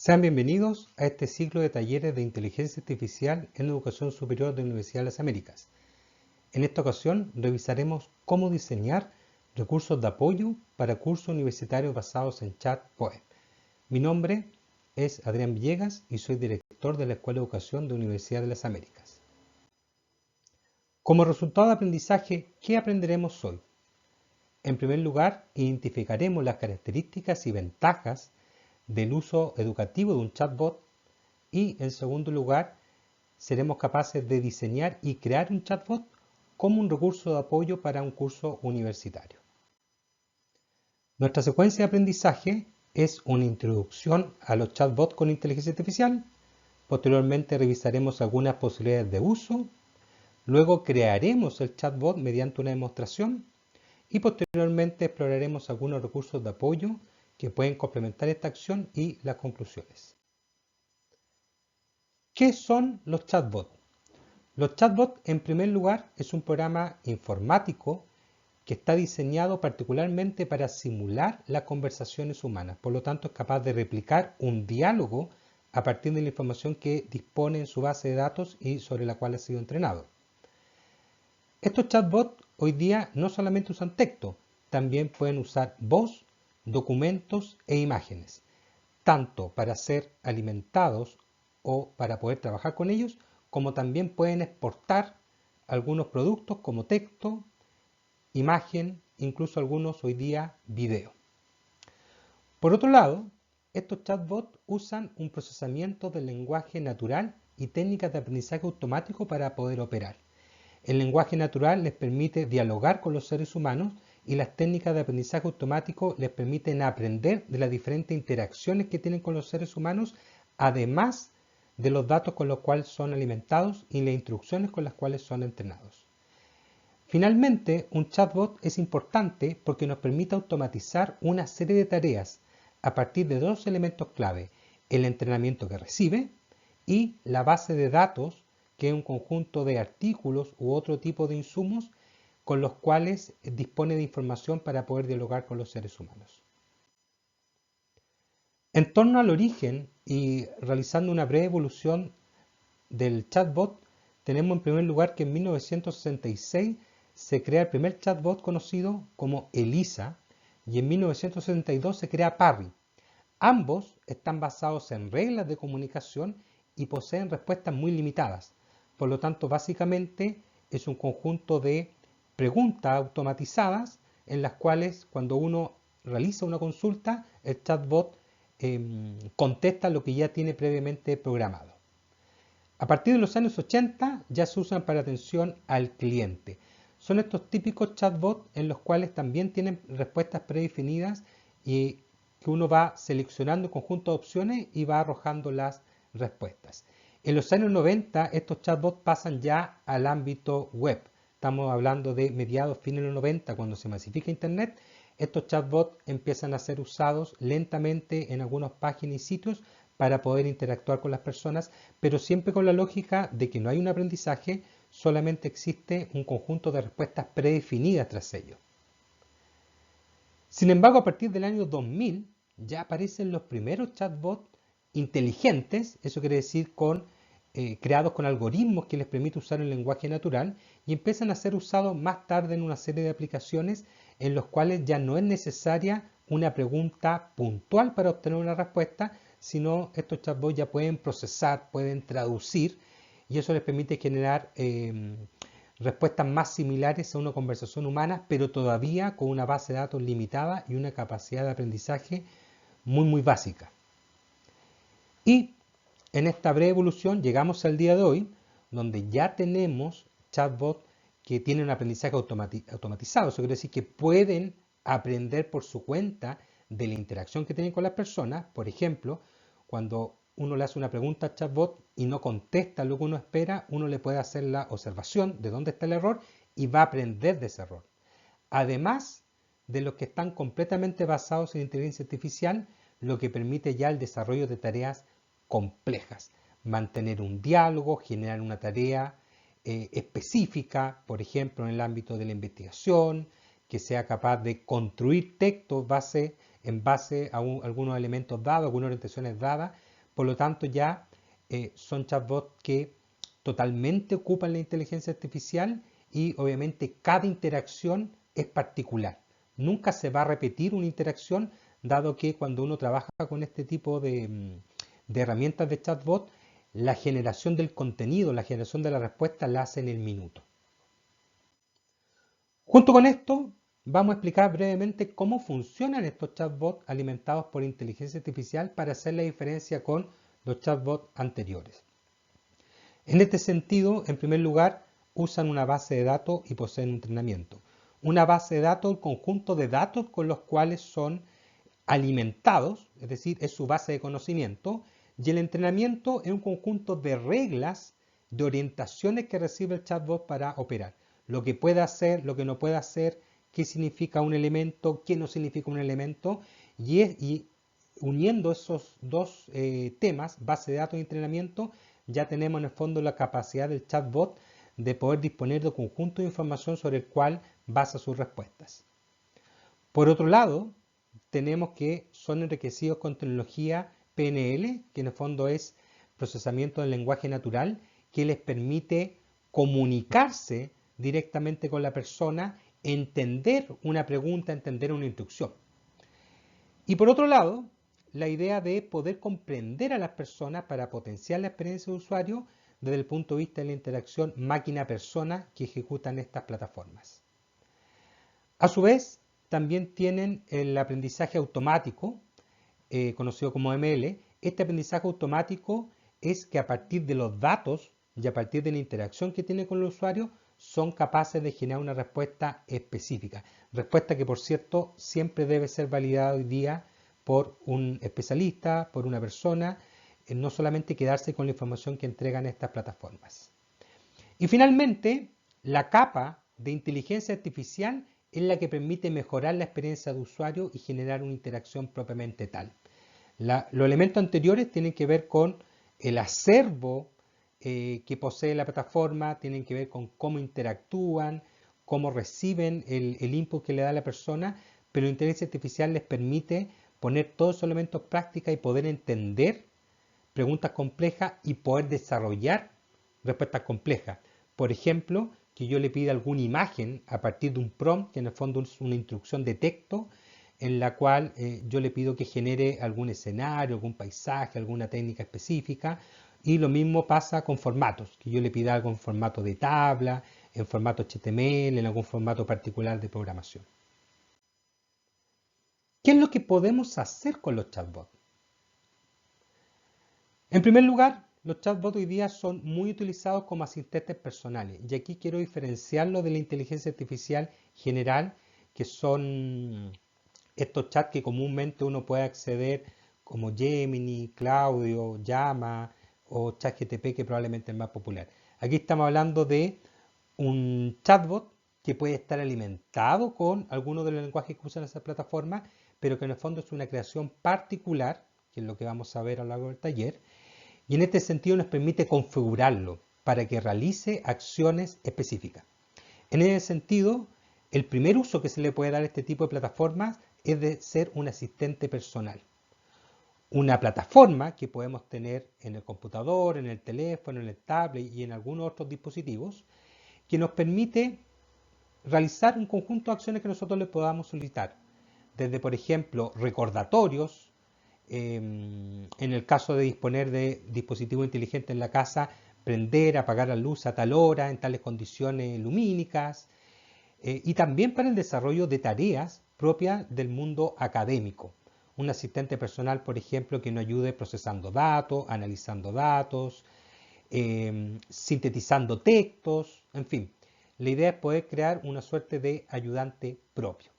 Sean bienvenidos a este ciclo de talleres de inteligencia artificial en educación superior de la Universidad de las Américas. En esta ocasión revisaremos cómo diseñar recursos de apoyo para cursos universitarios basados en chatbot. Mi nombre es Adrián Villegas y soy director de la Escuela de Educación de la Universidad de las Américas. Como resultado de aprendizaje, ¿qué aprenderemos hoy? En primer lugar, identificaremos las características y ventajas del uso educativo de un chatbot y, en segundo lugar, seremos capaces de diseñar y crear un chatbot como un recurso de apoyo para un curso universitario. Nuestra secuencia de aprendizaje es una introducción a los chatbots con inteligencia artificial. Posteriormente revisaremos algunas posibilidades de uso. Luego crearemos el chatbot mediante una demostración. Y posteriormente exploraremos algunos recursos de apoyo que pueden complementar esta acción y las conclusiones. ¿Qué son los chatbots? Los chatbots, en primer lugar, es un programa informático que está diseñado particularmente para simular las conversaciones humanas. Por lo tanto, es capaz de replicar un diálogo a partir de la información que dispone en su base de datos y sobre la cual ha sido entrenado. Estos chatbots hoy día no solamente usan texto, también pueden usar voz, documentos e imágenes, tanto para ser alimentados o para poder trabajar con ellos, como también pueden exportar algunos productos como texto, imagen, incluso algunos hoy día video. Por otro lado, estos chatbots usan un procesamiento del lenguaje natural y técnicas de aprendizaje automático para poder operar. El lenguaje natural les permite dialogar con los seres humanos y las técnicas de aprendizaje automático les permiten aprender de las diferentes interacciones que tienen con los seres humanos, además de los datos con los cuales son alimentados y las instrucciones con las cuales son entrenados. Finalmente, un chatbot es importante porque nos permite automatizar una serie de tareas a partir de dos elementos clave: el entrenamiento que recibe y la base de datos, que es un conjunto de artículos u otro tipo de insumos con los cuales dispone de información para poder dialogar con los seres humanos. En torno al origen y realizando una breve evolución del chatbot, tenemos en primer lugar que en 1966 se crea el primer chatbot conocido como ELIZA y en 1962 se crea Parry. Ambos están basados en reglas de comunicación y poseen respuestas muy limitadas. Por lo tanto, básicamente es un conjunto de preguntas automatizadas en las cuales cuando uno realiza una consulta, el chatbot contesta lo que ya tiene previamente programado. A partir de los años 80 ya se usan para atención al cliente. Son estos típicos chatbots en los cuales también tienen respuestas predefinidas y que uno va seleccionando un conjunto de opciones y va arrojando las respuestas. En los años 90 estos chatbots pasan ya al ámbito web. Estamos hablando de mediados, fines de los 90, cuando se masifica Internet. Estos chatbots empiezan a ser usados lentamente en algunas páginas y sitios para poder interactuar con las personas, pero siempre con la lógica de que no hay un aprendizaje, solamente existe un conjunto de respuestas predefinidas tras ello. Sin embargo, a partir del año 2000 ya aparecen los primeros chatbots inteligentes, eso quiere decir creados con algoritmos que les permite usar el lenguaje natural, y empiezan a ser usados más tarde en una serie de aplicaciones en los cuales ya no es necesaria una pregunta puntual para obtener una respuesta, sino estos chatbots ya pueden procesar, pueden traducir, y eso les permite generar respuestas más similares a una conversación humana, pero todavía con una base de datos limitada y una capacidad de aprendizaje muy básica. Y en esta breve evolución llegamos al día de hoy, donde ya tenemos chatbots que tienen un aprendizaje automatizado. Eso quiere decir que pueden aprender por su cuenta de la interacción que tienen con las personas. Por ejemplo, cuando uno le hace una pregunta al chatbot y no contesta lo que uno espera, uno le puede hacer la observación de dónde está el error y va a aprender de ese error. Además de los que están completamente basados en inteligencia artificial, lo que permite ya el desarrollo de tareas complejas, mantener un diálogo, generar una tarea específica, por ejemplo, en el ámbito de la investigación, que sea capaz de construir textos en base a algunos elementos dados, algunas orientaciones dadas, por lo tanto ya son chatbots que totalmente ocupan la inteligencia artificial y obviamente cada interacción es particular. Nunca se va a repetir una interacción, dado que cuando uno trabaja con este tipo de herramientas de chatbot, la generación del contenido, la generación de la respuesta la hace en el minuto. Junto con esto, vamos a explicar brevemente cómo funcionan estos chatbots alimentados por inteligencia artificial para hacer la diferencia con los chatbots anteriores. En este sentido, en primer lugar, usan una base de datos y poseen un entrenamiento. Una base de datos, el conjunto de datos con los cuales son alimentados, es decir, es su base de conocimiento, y el entrenamiento es un conjunto de reglas, de orientaciones que recibe el chatbot para operar. Lo que puede hacer, lo que no puede hacer, qué significa un elemento, qué no significa un elemento, y uniendo esos dos temas, base de datos y entrenamiento, ya tenemos en el fondo la capacidad del chatbot de poder disponer de un conjunto de información sobre el cual basa sus respuestas. Por otro lado, tenemos que son enriquecidos con tecnología PNL, que en el fondo es procesamiento del lenguaje natural, que les permite comunicarse directamente con la persona, entender una pregunta, entender una instrucción. Y por otro lado, la idea de poder comprender a las personas para potenciar la experiencia de usuario desde el punto de vista de la interacción máquina-persona que ejecutan estas plataformas. A su vez, también tienen el aprendizaje automático, conocido como ML. Este aprendizaje automático es que a partir de los datos y a partir de la interacción que tiene con el usuario, son capaces de generar una respuesta específica. Respuesta que, por cierto, siempre debe ser validada hoy día por un especialista, por una persona, no solamente quedarse con la información que entregan estas plataformas. Y finalmente, la capa de inteligencia artificial es la que permite mejorar la experiencia de usuario y generar una interacción propiamente tal. Los elementos anteriores tienen que ver con el acervo que posee la plataforma, tienen que ver con cómo interactúan, cómo reciben el input que le da la persona, pero la inteligencia artificial les permite poner todos esos elementos en práctica y poder entender preguntas complejas y poder desarrollar respuestas complejas. Por ejemplo, que yo le pida alguna imagen a partir de un prompt, que en el fondo es una instrucción de texto, en la cual yo le pido que genere algún escenario, algún paisaje, alguna técnica específica. Y lo mismo pasa con formatos, que yo le pida algo en formato de tabla, en formato HTML, en algún formato particular de programación. ¿Qué es lo que podemos hacer con los chatbots? En primer lugar, los chatbots hoy día son muy utilizados como asistentes personales, y aquí quiero diferenciarlo de la inteligencia artificial general, que son estos chats que comúnmente uno puede acceder como Gemini, Claudio, Llama o ChatGPT, que probablemente es más popular. Aquí estamos hablando de un chatbot que puede estar alimentado con algunos de los lenguajes que usan esas plataformas, pero que en el fondo es una creación particular, que es lo que vamos a ver a lo largo del taller, y en este sentido nos permite configurarlo para que realice acciones específicas. En ese sentido, el primer uso que se le puede dar a este tipo de plataformas es de ser un asistente personal. Una plataforma que podemos tener en el computador, en el teléfono, en el tablet y en algunos otros dispositivos, que nos permite realizar un conjunto de acciones que nosotros le podamos solicitar. Desde, por ejemplo, recordatorios, en el caso de disponer de dispositivos inteligentes en la casa, prender, apagar la luz a tal hora, en tales condiciones lumínicas, y también para el desarrollo de tareas propias del mundo académico. Un asistente personal, por ejemplo, que nos ayude procesando datos, analizando datos, sintetizando textos, en fin. La idea es poder crear una suerte de ayudante propio.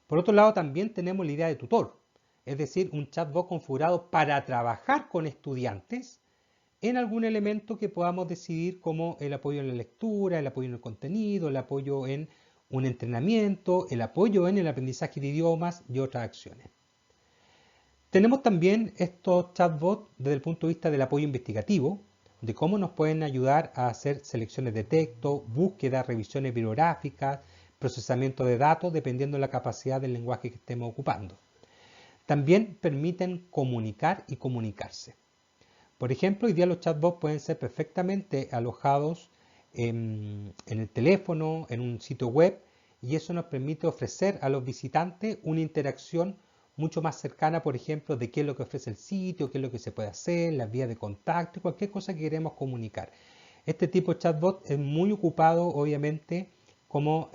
Por otro lado, también tenemos la idea de tutor, es decir, un chatbot configurado para trabajar con estudiantes en algún elemento que podamos decidir, como el apoyo en la lectura, el apoyo en el contenido, el apoyo en un entrenamiento, el apoyo en el aprendizaje de idiomas y otras acciones. Tenemos también estos chatbots desde el punto de vista del apoyo investigativo, de cómo nos pueden ayudar a hacer selecciones de texto, búsqueda, revisiones bibliográficas, procesamiento de datos, dependiendo de la capacidad del lenguaje que estemos ocupando. También permiten comunicar y comunicarse. Por ejemplo, hoy día los chatbots pueden ser perfectamente alojados en el teléfono, en un sitio web, y eso nos permite ofrecer a los visitantes una interacción mucho más cercana, por ejemplo, de qué es lo que ofrece el sitio, qué es lo que se puede hacer, las vías de contacto, cualquier cosa que queremos comunicar. Este tipo de chatbot es muy ocupado, obviamente, como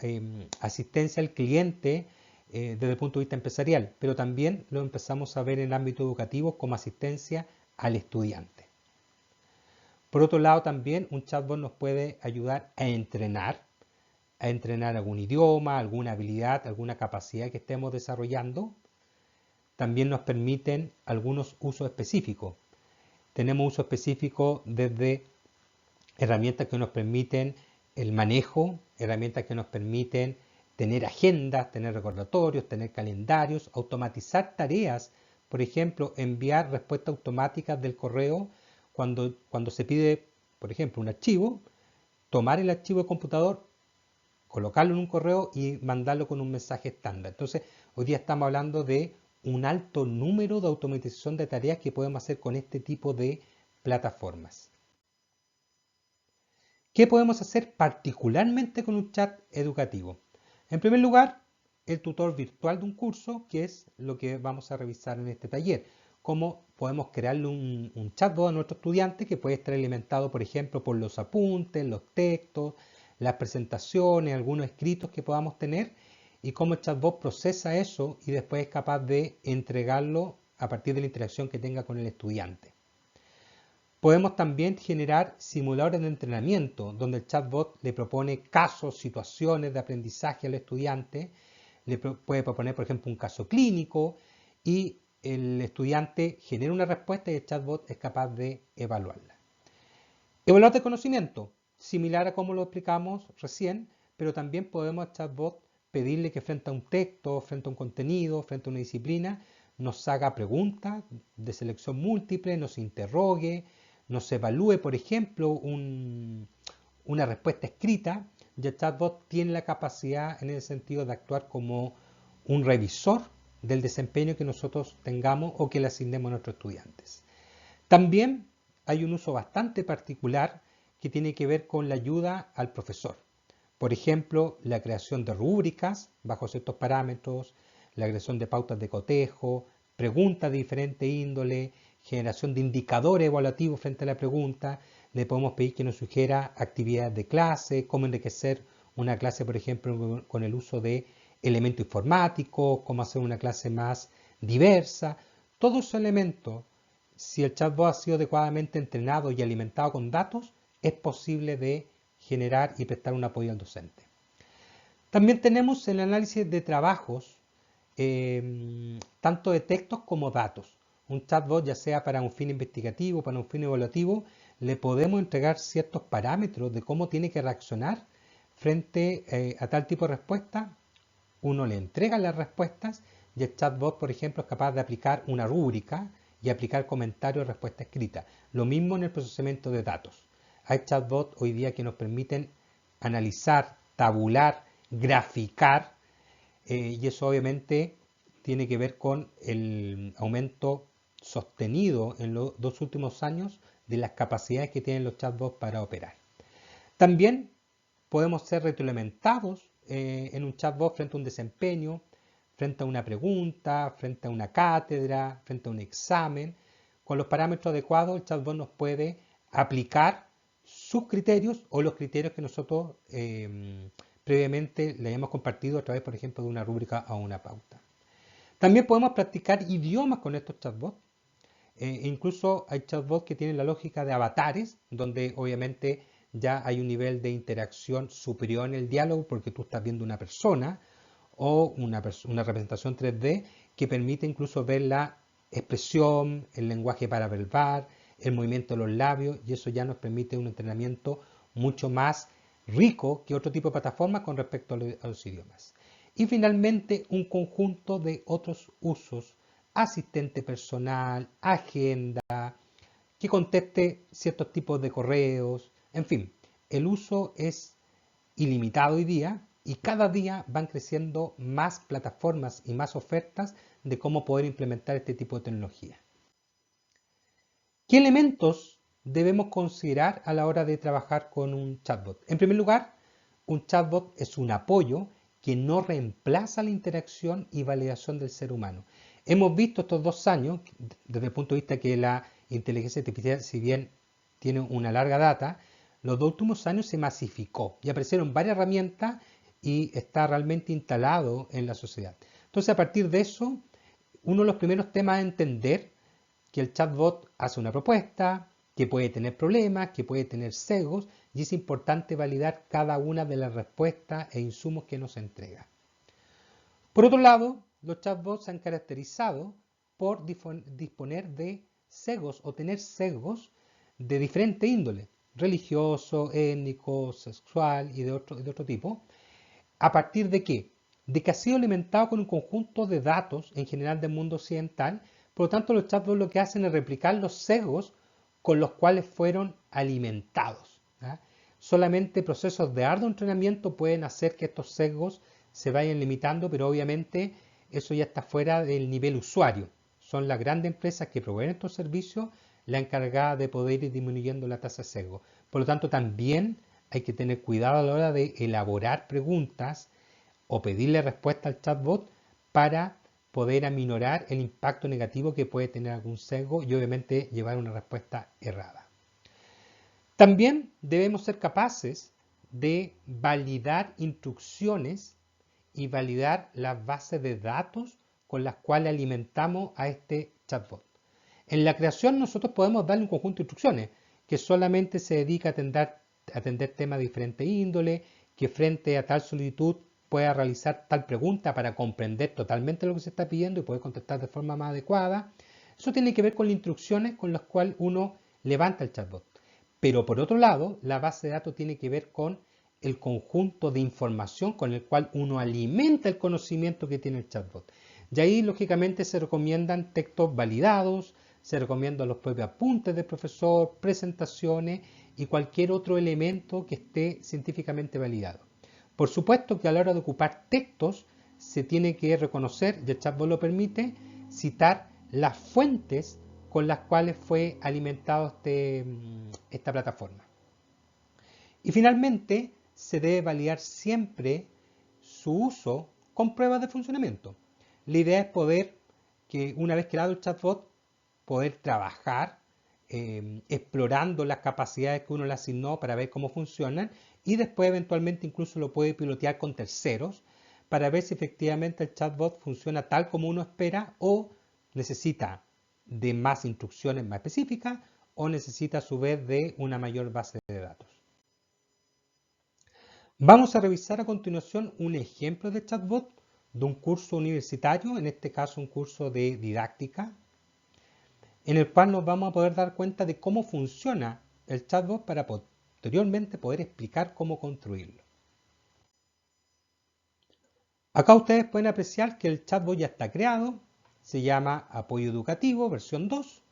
asistencia al cliente desde el punto de vista empresarial, pero también lo empezamos a ver en el ámbito educativo como asistencia al estudiante. Por otro lado, también un chatbot nos puede ayudar a entrenar algún idioma, alguna habilidad, alguna capacidad que estemos desarrollando. También nos permiten algunos usos específicos. Tenemos uso específico desde herramientas que nos permiten el manejo, herramientas que nos permiten tener agendas, tener recordatorios, tener calendarios, automatizar tareas, por ejemplo, enviar respuestas automáticas del correo cuando se pide, por ejemplo, un archivo, tomar el archivo de computador, colocarlo en un correo y mandarlo con un mensaje estándar. Entonces, hoy día estamos hablando de un alto número de automatización de tareas que podemos hacer con este tipo de plataformas. ¿Qué podemos hacer particularmente con un chat educativo? En primer lugar, el tutor virtual de un curso, que es lo que vamos a revisar en este taller. Cómo podemos crearle un chatbot a nuestro estudiante que puede estar alimentado, por ejemplo, por los apuntes, los textos, las presentaciones, algunos escritos que podamos tener, y cómo el chatbot procesa eso y después es capaz de entregarlo a partir de la interacción que tenga con el estudiante. Podemos también generar simuladores de entrenamiento, donde el chatbot le propone casos, situaciones de aprendizaje al estudiante, puede proponer, por ejemplo, un caso clínico y el estudiante genera una respuesta y el chatbot es capaz de evaluarla. Evaluar de conocimiento, similar a como lo explicamos recién, pero también podemos al chatbot pedirle que frente a un texto, frente a un contenido, frente a una disciplina, nos haga preguntas de selección múltiple, nos interrogue, nos evalúe, por ejemplo, una respuesta escrita, y el chatbot tiene la capacidad en ese sentido de actuar como un revisor del desempeño que nosotros tengamos o que le asignemos a nuestros estudiantes. También hay un uso bastante particular que tiene que ver con la ayuda al profesor. Por ejemplo, la creación de rúbricas bajo ciertos parámetros, la creación de pautas de cotejo, preguntas de diferente índole, generación de indicadores evaluativos frente a la pregunta. Le podemos pedir que nos sugiera actividades de clase, cómo enriquecer una clase, por ejemplo, con el uso de elementos informáticos, cómo hacer una clase más diversa. Todos esos elementos, si el chatbot ha sido adecuadamente entrenado y alimentado con datos, es posible de generar y prestar un apoyo al docente. También tenemos el análisis de trabajos, tanto de textos como datos. Un chatbot, ya sea para un fin investigativo, para un fin evaluativo, le podemos entregar ciertos parámetros de cómo tiene que reaccionar frente a tal tipo de respuesta. Uno le entrega las respuestas y el chatbot, por ejemplo, es capaz de aplicar una rúbrica y aplicar comentarios o respuesta escrita. Lo mismo en el procesamiento de datos. Hay chatbots hoy día que nos permiten analizar, tabular, graficar, y eso obviamente tiene que ver con el aumento sostenido en los 2 últimos años de las capacidades que tienen los chatbots para operar. También podemos ser retroalimentados en un chatbot frente a un desempeño, frente a una pregunta, frente a una cátedra, frente a un examen. Con los parámetros adecuados, el chatbot nos puede aplicar sus criterios o los criterios que nosotros previamente le hemos compartido a través, por ejemplo, de una rúbrica o una pauta. También podemos practicar idiomas con estos chatbots. Incluso hay chatbots que tienen la lógica de avatares, donde obviamente ya hay un nivel de interacción superior en el diálogo porque tú estás viendo una persona o una representación 3D que permite incluso ver la expresión, el lenguaje paraverbal, el movimiento de los labios, y eso ya nos permite un entrenamiento mucho más rico que otro tipo de plataformas con respecto a los idiomas. Y finalmente un conjunto de otros usos: asistente personal, agenda, que conteste ciertos tipos de correos, en fin, el uso es ilimitado hoy día y cada día van creciendo más plataformas y más ofertas de cómo poder implementar este tipo de tecnología. ¿Qué elementos debemos considerar a la hora de trabajar con un chatbot? En primer lugar, un chatbot es un apoyo que no reemplaza la interacción y validación del ser humano. Hemos visto estos 2 años, desde el punto de vista que la inteligencia artificial, si bien tiene una larga data, los 2 últimos años se masificó y aparecieron varias herramientas y está realmente instalado en la sociedad. Entonces, a partir de eso, uno de los primeros temas es entender que el chatbot hace una propuesta, que puede tener problemas, que puede tener sesgos, y es importante validar cada una de las respuestas e insumos que nos entrega. Por otro lado, los chatbots se han caracterizado por disponer de sesgos o tener sesgos de diferente índole, religioso, étnico, sexual y de otro tipo. ¿A partir de qué? De que ha sido alimentado con un conjunto de datos, en general del mundo occidental. Por lo tanto, los chatbots lo que hacen es replicar los sesgos con los cuales fueron alimentados. ¿Ya? Solamente procesos de arduo entrenamiento pueden hacer que estos sesgos se vayan limitando, pero obviamente eso ya está fuera del nivel usuario. Son las grandes empresas que proveen estos servicios la encargada de poder ir disminuyendo la tasa de sesgo. Por lo tanto, también hay que tener cuidado a la hora de elaborar preguntas o pedirle respuesta al chatbot para poder aminorar el impacto negativo que puede tener algún sesgo y obviamente llevar una respuesta errada. También debemos ser capaces de validar instrucciones y validar las bases de datos con las cuales alimentamos a este chatbot. En la creación nosotros podemos darle un conjunto de instrucciones que solamente se dedica a atender temas de diferente índole, que frente a tal solicitud pueda realizar tal pregunta para comprender totalmente lo que se está pidiendo y poder contestar de forma más adecuada. Eso tiene que ver con las instrucciones con las cuales uno levanta el chatbot. Pero por otro lado, la base de datos tiene que ver con el conjunto de información con el cual uno alimenta el conocimiento que tiene el chatbot. Y ahí, lógicamente, se recomiendan textos validados, se recomiendan los propios apuntes del profesor, presentaciones y cualquier otro elemento que esté científicamente validado. Por supuesto que a la hora de ocupar textos se tiene que reconocer, y el chatbot lo permite, citar las fuentes con las cuales fue alimentado esta plataforma. Y finalmente, se debe validar siempre su uso con pruebas de funcionamiento. La idea es poder, que una vez creado el chatbot, poder trabajar explorando las capacidades que uno le asignó para ver cómo funcionan y después eventualmente incluso lo puede pilotear con terceros para ver si efectivamente el chatbot funciona tal como uno espera o necesita de más instrucciones más específicas o necesita a su vez de una mayor base de datos. Vamos a revisar a continuación un ejemplo de chatbot de un curso universitario, en este caso un curso de didáctica, en el cual nos vamos a poder dar cuenta de cómo funciona el chatbot para posteriormente poder explicar cómo construirlo. Acá ustedes pueden apreciar que el chatbot ya está creado, se llama Apoyo Educativo, versión 2.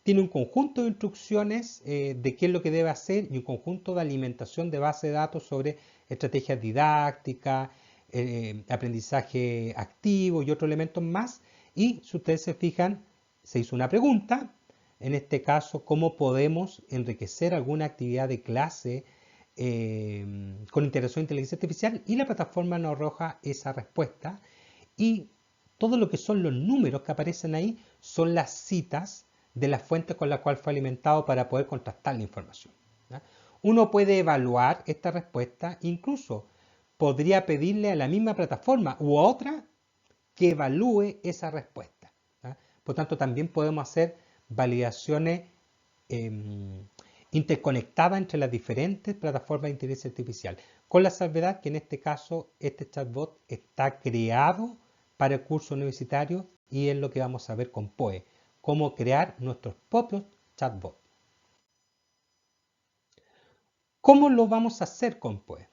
Tiene un conjunto de instrucciones de qué es lo que debe hacer y un conjunto de alimentación de base de datos sobre estrategias didácticas, aprendizaje activo y otros elementos más. Y si ustedes se fijan, se hizo una pregunta, en este caso, cómo podemos enriquecer alguna actividad de clase con integración de inteligencia artificial, y la plataforma nos arroja esa respuesta. Y todo lo que son los números que aparecen ahí son las citas de las fuentes con las cuales fue alimentado para poder contrastar la información. ¿Ya? Uno puede evaluar esta respuesta, incluso podría pedirle a la misma plataforma u a otra que evalúe esa respuesta. ¿Ya? Por tanto, también podemos hacer validaciones interconectadas entre las diferentes plataformas de inteligencia artificial, con la salvedad que en este caso este chatbot está creado para el curso universitario y es lo que vamos a ver con POE, cómo crear nuestros propios chatbots. ¿Cómo lo vamos a hacer con POE?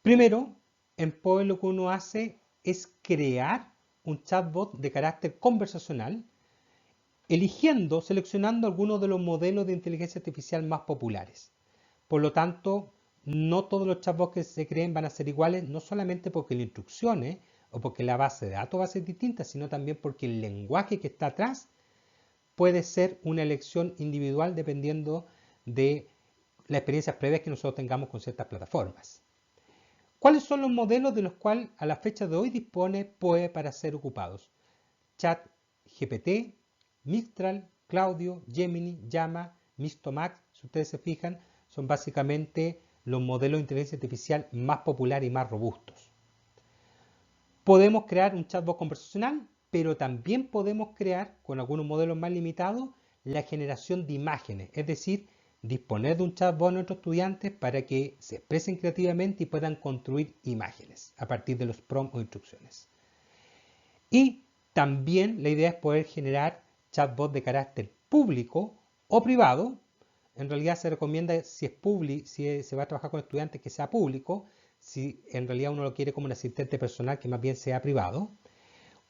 Primero, en POE lo que uno hace es crear un chatbot de carácter conversacional, seleccionando algunos de los modelos de inteligencia artificial más populares. Por lo tanto, no todos los chatbots que se creen van a ser iguales, no solamente porque las instrucciones o porque la base de datos va a ser distinta, sino también porque el lenguaje que está atrás puede ser una elección individual dependiendo de las experiencias previas que nosotros tengamos con ciertas plataformas. ¿Cuáles son los modelos de los cuales a la fecha de hoy dispone POE para ser ocupados? ChatGPT, Mistral, Claudio, Gemini, Llama, Mixtomax, si ustedes se fijan, son básicamente los modelos de inteligencia artificial más populares y más robustos. Podemos crear un chatbot conversacional, pero también podemos crear, con algunos modelos más limitados, la generación de imágenes, es decir, disponer de un chatbot a nuestros estudiantes para que se expresen creativamente y puedan construir imágenes a partir de los prompts o instrucciones. Y también la idea es poder generar chatbots de carácter público o privado. En realidad se recomienda, si se va a trabajar con estudiantes, que sea público. Si en realidad uno lo quiere como un asistente personal, que más bien sea privado,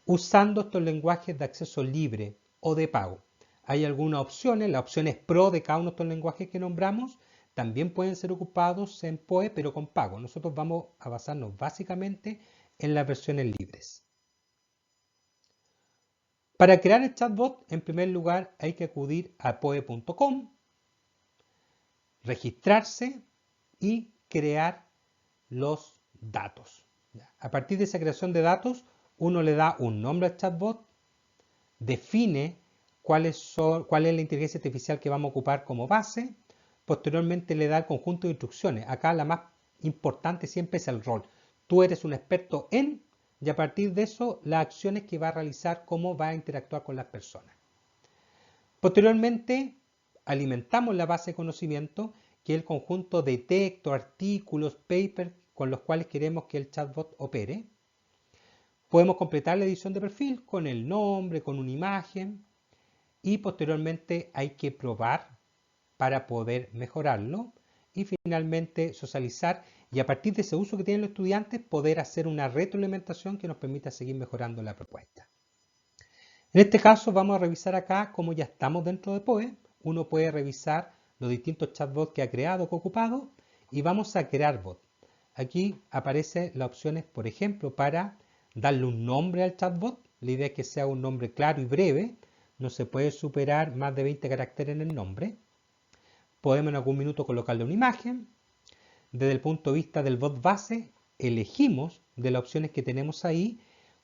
usando estos lenguajes de acceso libre o de pago. Hay algunas opciones, las opciones pro de cada uno de estos lenguajes que nombramos también pueden ser ocupados en POE, pero con pago. Nosotros vamos a basarnos básicamente en las versiones libres. Para crear el chatbot, en primer lugar hay que acudir a poe.com, registrarse y crear los datos. A partir de esa creación de datos, uno le da un nombre al chatbot, define cuál es la inteligencia artificial que vamos a ocupar como base, posteriormente le da el conjunto de instrucciones. Acá la más importante siempre es el rol. Tú eres un experto en, y a partir de eso, las acciones que va a realizar, cómo va a interactuar con las personas. Posteriormente, alimentamos la base de conocimiento, que es el conjunto de textos, artículos, papers con los cuales queremos que el chatbot opere. Podemos completar la edición de perfil con el nombre, con una imagen, y posteriormente hay que probar para poder mejorarlo y finalmente socializar, y a partir de ese uso que tienen los estudiantes poder hacer una retroalimentación que nos permita seguir mejorando la propuesta. En este caso vamos a revisar acá, como ya estamos dentro de POE, uno puede revisar los distintos chatbots que ha creado o que ha ocupado y vamos a crear bot. Aquí aparecen las opciones, por ejemplo, para darle un nombre al chatbot. La idea es que sea un nombre claro y breve. No se puede superar más de 20 caracteres en el nombre. Podemos en algún minuto colocarle una imagen. Desde el punto de vista del bot base, elegimos de las opciones que tenemos ahí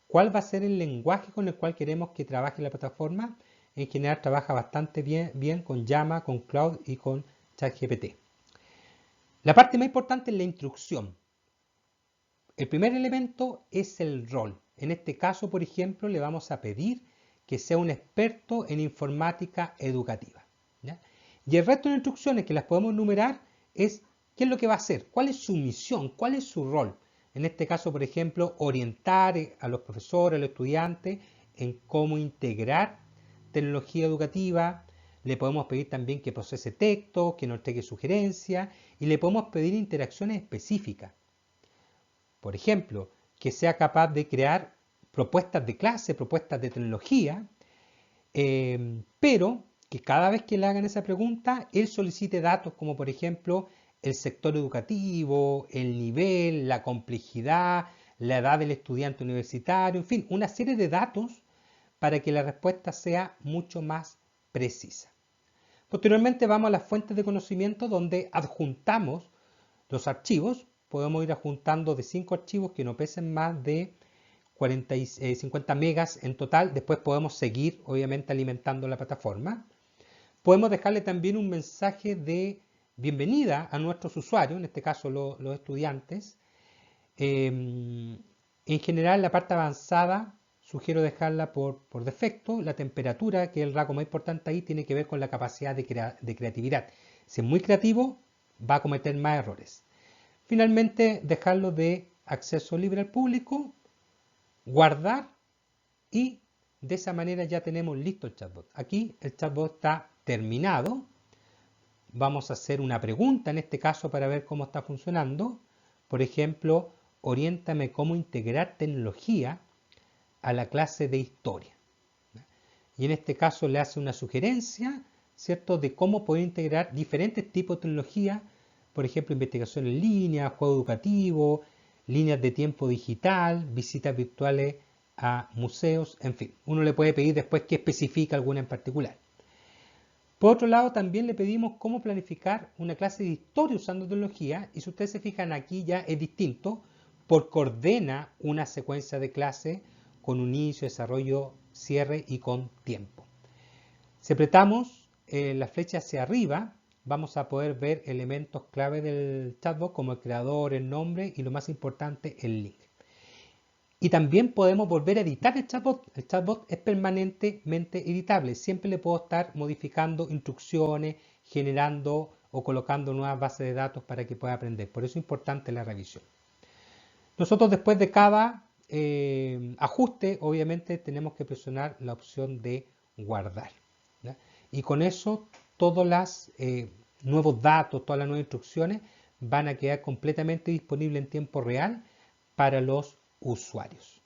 cuál va a ser el lenguaje con el cual queremos que trabaje la plataforma. En general trabaja bastante bien con Llama, con Cloud y con ChatGPT. La parte más importante es la instrucción. El primer elemento es el rol. En este caso, por ejemplo, le vamos a pedir que sea un experto en informática educativa, ¿ya? Y el resto de instrucciones que las podemos enumerar es qué es lo que va a hacer, cuál es su misión, cuál es su rol. En este caso, por ejemplo, orientar a los profesores, a los estudiantes en cómo integrar tecnología educativa. Le podemos pedir también que procese texto, que nos entregue sugerencias y le podemos pedir interacciones específicas. Por ejemplo, que sea capaz de crear propuestas de clase, propuestas de tecnología, pero que cada vez que le hagan esa pregunta, él solicite datos como por ejemplo el sector educativo, el nivel, la complejidad, la edad del estudiante universitario, en fin, una serie de datos para que la respuesta sea mucho más precisa. Posteriormente vamos a las fuentes de conocimiento donde adjuntamos los archivos. Podemos ir adjuntando de 5 archivos que no pesen más de 50 megas en total. Después podemos seguir, obviamente, alimentando la plataforma. Podemos dejarle también un mensaje de bienvenida a nuestros usuarios, en este caso los estudiantes. En general, la parte avanzada sugiero dejarla por defecto. La temperatura, que es el rasgo más importante ahí, tiene que ver con la capacidad de creatividad. Si es muy creativo, va a cometer más errores. Finalmente, dejarlo de acceso libre al público, guardar y de esa manera ya tenemos listo el chatbot. Aquí el chatbot está terminado. Vamos a hacer una pregunta en este caso para ver cómo está funcionando. Por ejemplo, oriéntame cómo integrar tecnología a la clase de historia. Y en este caso le hace una sugerencia, ¿cierto?, de cómo poder integrar diferentes tipos de tecnología por ejemplo, investigación en línea, juego educativo, líneas de tiempo digital, visitas virtuales a museos, en fin. Uno le puede pedir después que especifique alguna en particular. Por otro lado, también le pedimos cómo planificar una clase de historia usando tecnología, y si ustedes se fijan aquí ya es distinto, porque ordena una secuencia de clase con un inicio, desarrollo, cierre y con tiempo. Si apretamos la flecha hacia arriba, vamos a poder ver elementos clave del chatbot como el creador, el nombre y lo más importante, el link. Y también podemos volver a editar el chatbot. El chatbot es permanentemente editable. Siempre le puedo estar modificando instrucciones, generando o colocando nuevas bases de datos para que pueda aprender. Por eso es importante la revisión. Nosotros después de cada ajuste, obviamente tenemos que presionar la opción de guardar, ¿ya? Y con eso todos los nuevos datos, todas las nuevas instrucciones van a quedar completamente disponibles en tiempo real para los usuarios.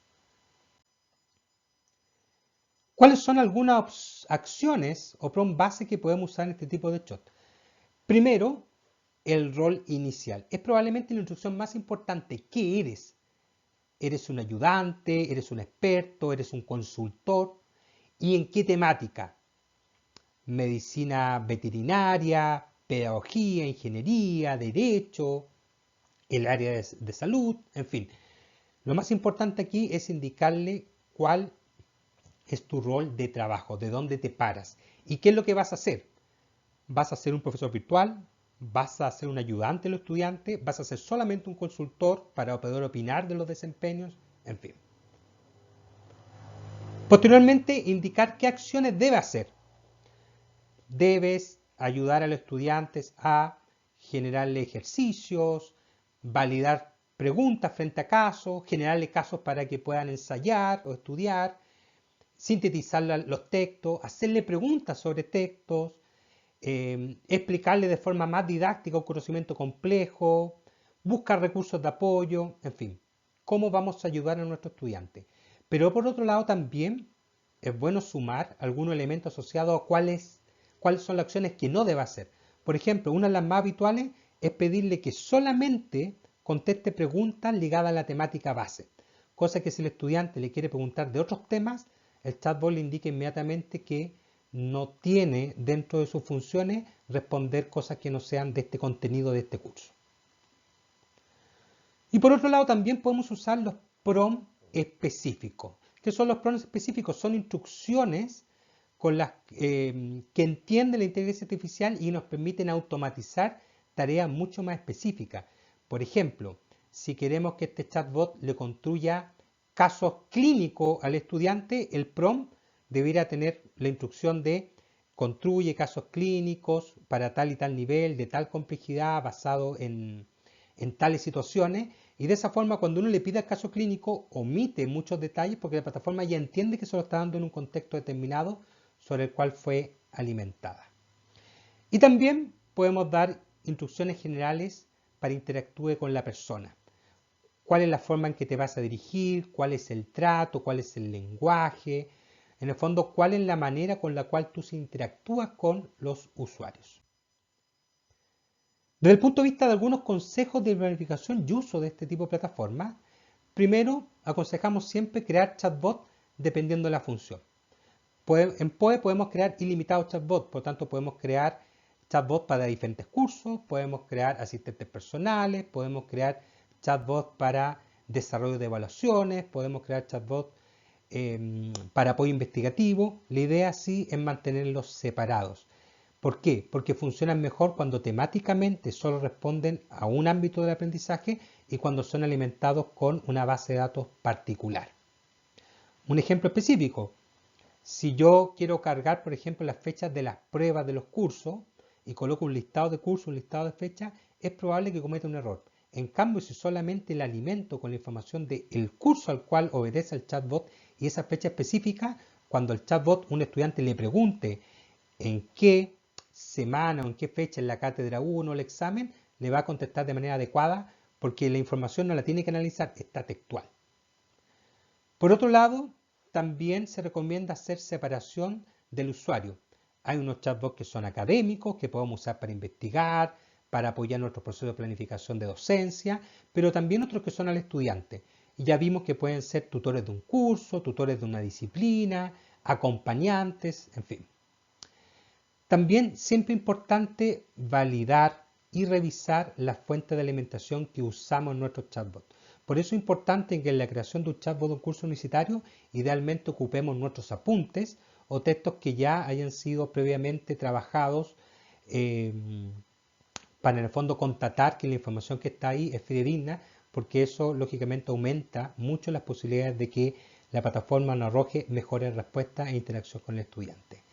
¿Cuáles son algunas acciones o prompt base que podemos usar en este tipo de chat? Primero, el rol inicial. Es probablemente la instrucción más importante. ¿Qué eres? ¿Eres un ayudante? ¿Eres un experto? ¿Eres un consultor? ¿Y en qué temática? Medicina veterinaria, pedagogía, ingeniería, derecho, el área de salud, en fin. Lo más importante aquí es indicarle cuál es tu rol de trabajo, de dónde te paras y qué es lo que vas a hacer. ¿Vas a ser un profesor virtual? ¿Vas a ser un ayudante de los estudiantes? ¿Vas a ser solamente un consultor para poder opinar de los desempeños? En fin. Posteriormente, indicar qué acciones debe hacer. Debes ayudar a los estudiantes a generarle ejercicios, validar preguntas frente a casos, generarle casos para que puedan ensayar o estudiar, sintetizar los textos, hacerle preguntas sobre textos, explicarle de forma más didáctica un conocimiento complejo, buscar recursos de apoyo, en fin, cómo vamos a ayudar a nuestros estudiantes. Pero por otro lado también es bueno sumar algunos elementos asociados a cuáles son las acciones que no debe hacer. Por ejemplo, una de las más habituales es pedirle que solamente conteste preguntas ligadas a la temática base, cosa que si el estudiante le quiere preguntar de otros temas, el chatbot le indica inmediatamente que no tiene dentro de sus funciones responder cosas que no sean de este contenido de este curso. Y por otro lado también podemos usar los prompts específicos. ¿Qué son los prompts específicos? Son instrucciones con las que entiende la inteligencia artificial y nos permiten automatizar tareas mucho más específicas. Por ejemplo, si queremos que este chatbot le construya casos clínicos al estudiante, el prompt debería tener la instrucción de construye casos clínicos para tal y tal nivel, de tal complejidad, basado en tales situaciones, y de esa forma cuando uno le pide el caso clínico omite muchos detalles porque la plataforma ya entiende que se lo está dando en un contexto determinado sobre el cual fue alimentada. Y también podemos dar instrucciones generales para interactúe con la persona. ¿Cuál es la forma en que te vas a dirigir? ¿Cuál es el trato? ¿Cuál es el lenguaje? En el fondo, ¿cuál es la manera con la cual tú interactúas con los usuarios? Desde el punto de vista de algunos consejos de planificación y uso de este tipo de plataformas, primero, aconsejamos siempre crear chatbots dependiendo de la función. En POE podemos crear ilimitados chatbots, por lo tanto podemos crear chatbots para diferentes cursos, podemos crear asistentes personales, podemos crear chatbots para desarrollo de evaluaciones, podemos crear chatbots para apoyo investigativo. La idea sí es mantenerlos separados. ¿Por qué? Porque funcionan mejor cuando temáticamente solo responden a un ámbito del aprendizaje y cuando son alimentados con una base de datos particular. Un ejemplo específico. Si yo quiero cargar, por ejemplo, las fechas de las pruebas de los cursos y coloco un listado de cursos, un listado de fechas, es probable que cometa un error. En cambio, si solamente le alimento con la información del curso al cual obedece el chatbot y esa fecha específica, cuando el chatbot, un estudiante le pregunte en qué semana o en qué fecha en la cátedra 1 el examen, le va a contestar de manera adecuada porque la información no la tiene que analizar, está textual. Por otro lado, también se recomienda hacer separación del usuario. Hay unos chatbots que son académicos, que podemos usar para investigar, para apoyar nuestro proceso de planificación de docencia, pero también otros que son al estudiante. Y ya vimos que pueden ser tutores de un curso, tutores de una disciplina, acompañantes, en fin. También siempre importante validar y revisar las fuentes de alimentación que usamos en nuestros chatbots. Por eso es importante que en la creación de un chatbot de un curso universitario idealmente ocupemos nuestros apuntes o textos que ya hayan sido previamente trabajados para en el fondo constatar que la información que está ahí es fidedigna, porque eso lógicamente aumenta mucho las posibilidades de que la plataforma nos arroje mejores respuestas e interacción con el estudiante.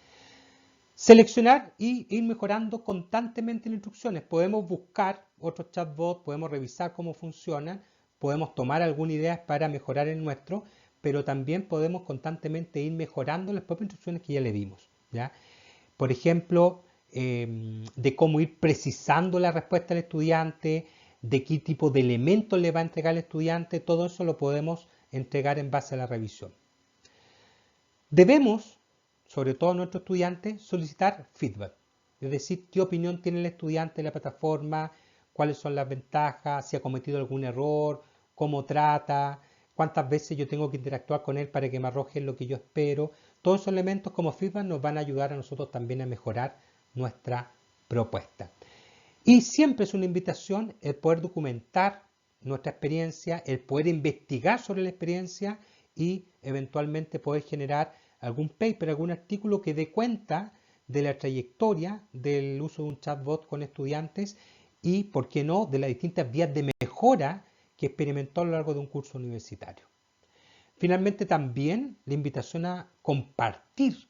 Seleccionar y ir mejorando constantemente las instrucciones. Podemos buscar otros chatbots, podemos revisar cómo funcionan, podemos tomar algunas ideas para mejorar el nuestro, pero también podemos constantemente ir mejorando las propias instrucciones que ya le dimos, ¿ya? Por ejemplo, de cómo ir precisando la respuesta al estudiante, de qué tipo de elementos le va a entregar el estudiante, todo eso lo podemos entregar en base a la revisión. Debemos, sobre todo a nuestros estudiantes, solicitar feedback, es decir, qué opinión tiene el estudiante de la plataforma, cuáles son las ventajas, si ha cometido algún error, cómo trata, cuántas veces yo tengo que interactuar con él para que me arroje lo que yo espero. Todos esos elementos como feedback nos van a ayudar a nosotros también a mejorar nuestra propuesta. Y siempre es una invitación el poder documentar nuestra experiencia, el poder investigar sobre la experiencia y eventualmente poder generar algún paper, algún artículo que dé cuenta de la trayectoria del uso de un chatbot con estudiantes y, por qué no, de las distintas vías de mejora que experimentó a lo largo de un curso universitario. Finalmente, también la invitación a compartir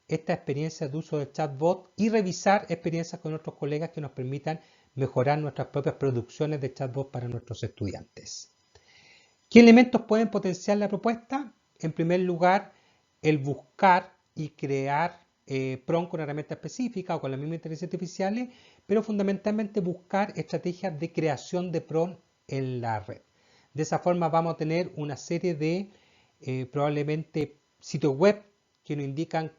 esta experiencia de uso del chatbot y revisar experiencias con otros colegas que nos permitan mejorar nuestras propias producciones de chatbot para nuestros estudiantes. ¿Qué elementos pueden potenciar la propuesta? En primer lugar, el buscar y crear PROM con herramientas específicas o con la misma inteligencia artificial, pero fundamentalmente buscar estrategias de creación de PROM en la red. De esa forma vamos a tener una serie de probablemente sitios web que nos indican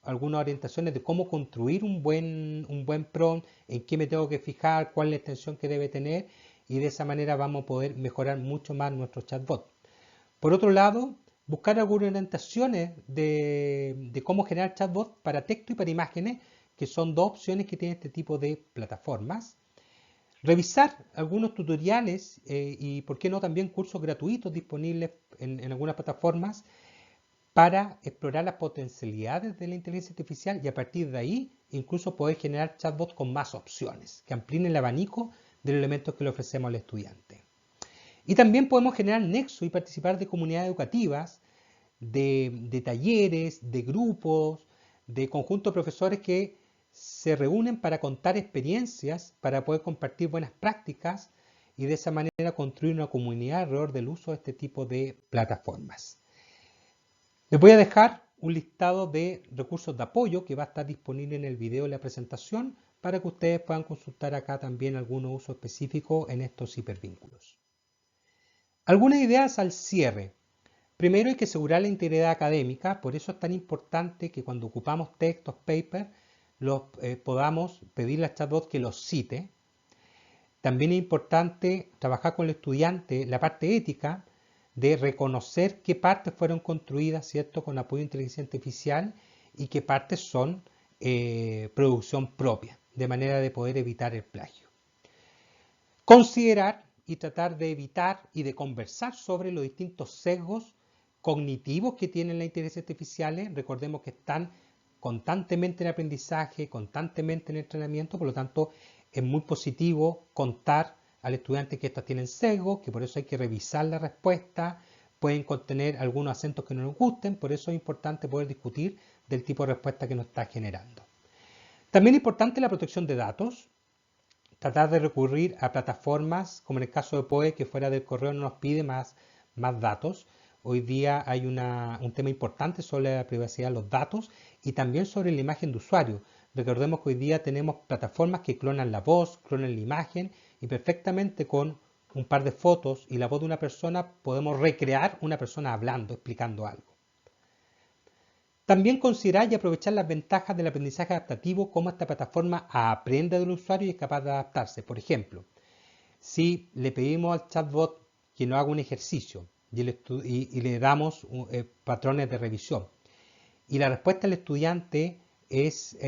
algunas orientaciones de cómo construir un buen prompt, en qué me tengo que fijar, cuál es la extensión que debe tener, y de esa manera vamos a poder mejorar mucho más nuestro chatbot. Por otro lado, buscar algunas orientaciones de cómo generar chatbot para texto y para imágenes, que son dos opciones que tiene este tipo de plataformas. Revisar algunos tutoriales y, por qué no, también cursos gratuitos disponibles en algunas plataformas para explorar las potencialidades de la inteligencia artificial y a partir de ahí incluso poder generar chatbots con más opciones, que amplíen el abanico de los elementos que le ofrecemos al estudiante. Y también podemos generar nexos y participar de comunidades educativas, de talleres, de grupos, de conjuntos de profesores que se reúnen para contar experiencias, para poder compartir buenas prácticas y de esa manera construir una comunidad alrededor del uso de este tipo de plataformas. Les voy a dejar un listado de recursos de apoyo que va a estar disponible en el video de la presentación para que ustedes puedan consultar acá también algunos usos específicos en estos hipervínculos. Algunas ideas al cierre. Primero hay que asegurar la integridad académica, por eso es tan importante que cuando ocupamos textos, papers, podamos pedirle al chatbot que los cite. También es importante trabajar con el estudiante la parte ética de reconocer qué partes fueron construidas, ¿cierto?, con apoyo de inteligencia artificial y qué partes son producción propia, de manera de poder evitar el plagio. Considerar y tratar de evitar y de conversar sobre los distintos sesgos cognitivos que tienen las inteligencias artificiales. Recordemos que están constantemente en aprendizaje, constantemente en entrenamiento, por lo tanto es muy positivo contar al estudiante que estas tienen sesgos, que por eso hay que revisar la respuesta, pueden contener algunos acentos que no nos gusten, por eso es importante poder discutir del tipo de respuesta que nos está generando. También es importante la protección de datos, tratar de recurrir a plataformas, como en el caso de POE, que fuera del correo no nos pide más datos. Hoy día hay un tema importante sobre la privacidad de los datos y también sobre la imagen de usuario. Recordemos que hoy día tenemos plataformas que clonan la voz, clonan la imagen y perfectamente con un par de fotos y la voz de una persona podemos recrear una persona hablando, explicando algo. También considerar y aprovechar las ventajas del aprendizaje adaptativo, cómo esta plataforma aprende del usuario y es capaz de adaptarse. Por ejemplo, si le pedimos al chatbot que nos haga un ejercicio y le damos patrones de revisión y la respuesta del estudiante es,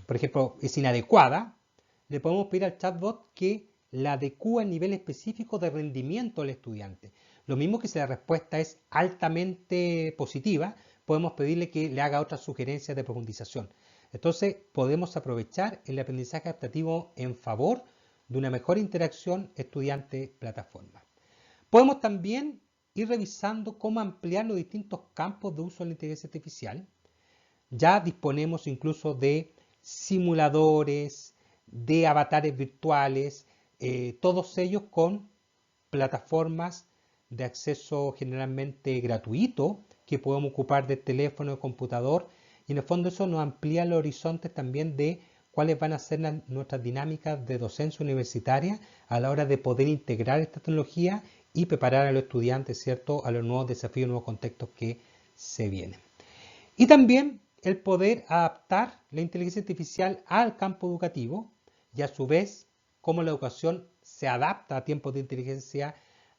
por ejemplo, es inadecuada, le podemos pedir al chatbot que la adecue a nivel específico de rendimiento del estudiante. Lo mismo que si la respuesta es altamente positiva, podemos pedirle que le haga otras sugerencias de profundización. Entonces, podemos aprovechar el aprendizaje adaptativo en favor de una mejor interacción estudiante-plataforma. Podemos también ir revisando cómo ampliar los distintos campos de uso de la inteligencia artificial. Ya disponemos incluso de simuladores, de avatares virtuales, todos ellos con plataformas de acceso generalmente gratuito que podemos ocupar del teléfono o computador, y en el fondo eso nos amplía los horizontes también de cuáles van a ser nuestras dinámicas de docencia universitaria a la hora de poder integrar esta tecnología y preparar a los estudiantes, ¿cierto?, a los nuevos desafíos, nuevos contextos que se vienen. Y también el poder adaptar la inteligencia artificial al campo educativo y a su vez cómo la educación se adapta a tiempos de inteligencia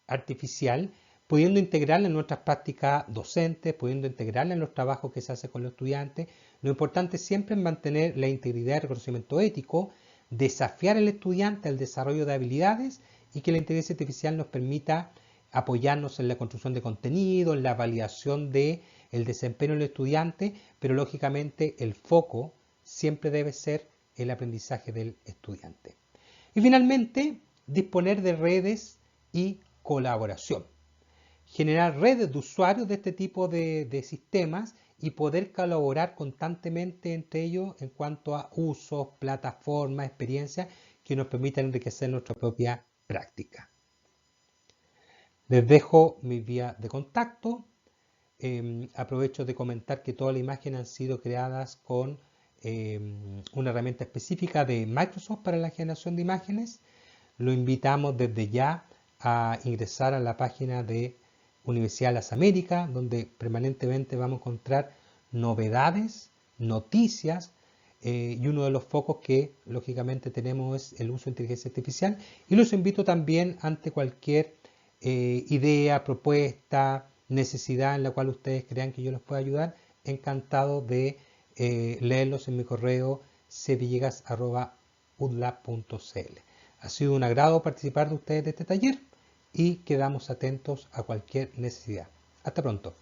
artificial, pudiendo integrarla en nuestras prácticas docentes, pudiendo integrarla en los trabajos que se hacen con los estudiantes. Lo importante siempre es mantener la integridad y el reconocimiento ético, desafiar al estudiante al desarrollo de habilidades y que la inteligencia artificial nos permita apoyarnos en la construcción de contenido, en la validación del desempeño del estudiante, pero lógicamente el foco siempre debe ser el aprendizaje del estudiante. Y finalmente, disponer de redes y colaboración. Generar redes de usuarios de este tipo de sistemas y poder colaborar constantemente entre ellos en cuanto a usos, plataformas, experiencias que nos permitan enriquecer nuestra propia práctica. Les dejo mi vía de contacto. Aprovecho de comentar que todas las imágenes han sido creadas con una herramienta específica de Microsoft para la generación de imágenes. Lo invitamos desde ya a ingresar a la página de Universidad de las Américas, donde permanentemente vamos a encontrar novedades, noticias, y uno de los focos que lógicamente tenemos es el uso de inteligencia artificial. Y los invito también ante cualquier idea, propuesta, necesidad en la cual ustedes crean que yo les pueda ayudar, encantado de leerlos en mi correo cvillegas@udlab.cl. Ha sido un agrado participar de ustedes de este taller y quedamos atentos a cualquier necesidad. Hasta pronto.